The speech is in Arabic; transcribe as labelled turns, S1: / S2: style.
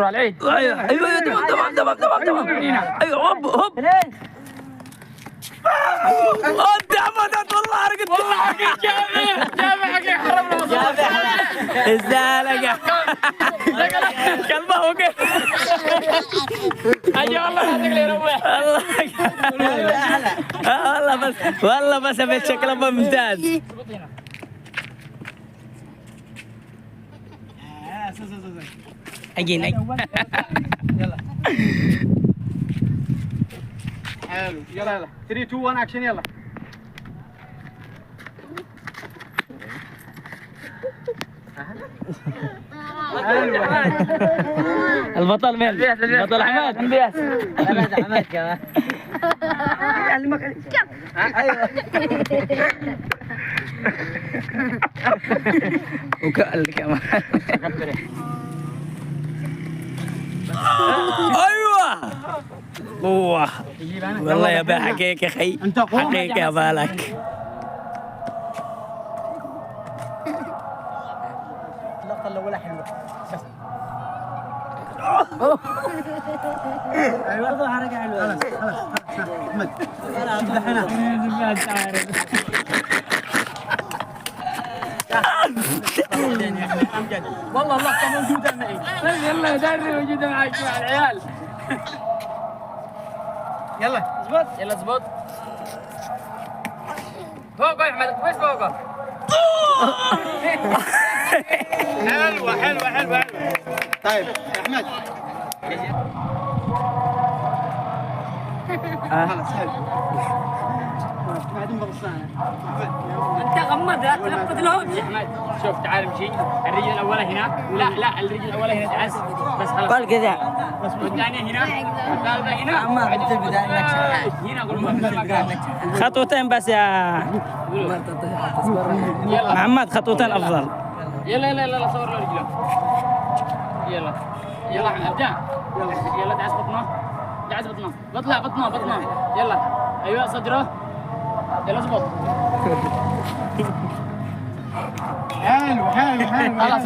S1: تروح العيد.
S2: ايوه ايوه تمام تمام تمام تمام ايوه هوب هوب انت عمدت والله حرقت
S1: والله حقيقي جامع حقيقي حرمنا
S2: ازالك كلبه هو كيف
S1: اجي والله هذاك اللي يروح
S2: والله بس ابيت شكله ممتاز. اجينا
S3: يلا حلو يلا يلا 3 2 1 اكشن يلا
S2: البطل مين؟ البطل احمد
S1: انبياس
S4: حماد كمان
S2: ايوه وكأل كمان ايوه اوه والله يا با حقيقي خي حقيقي يا بالك
S4: اللقطه الاولى حلوه بس ايوه حركه حلوه خلاص احمد
S1: والله اللقطه موجوده معي. يلا داري موجوده معي مع العيال.
S3: يلا
S1: اضبط يلا اضبط فوق يا احمد وين فوقه؟
S3: حلوه حلوه حلوه طيب يا احمد خلاص حلو بعدين بغصانه
S1: انت غمض لا تلفت الهوج يا احمد. شوف تعال امشي الرجل الاولى هنا لا الرجل الاولى هنا تعس بس خلاص
S2: قال كذا
S1: والثانيه هنا والثالثه هنا
S4: عمار في البدايه انك
S1: هنا قول
S2: خطوتين بس يا
S1: يلا
S2: محمد خطوتين افضل
S1: يلا يلا يلا صور له رجله يلا يلا ابدا يلا دعس بطنه دعس بطنه بطلع بطنه يلا ايوه صدره يلا اضبط
S3: حلو حلو حلو
S1: خلاص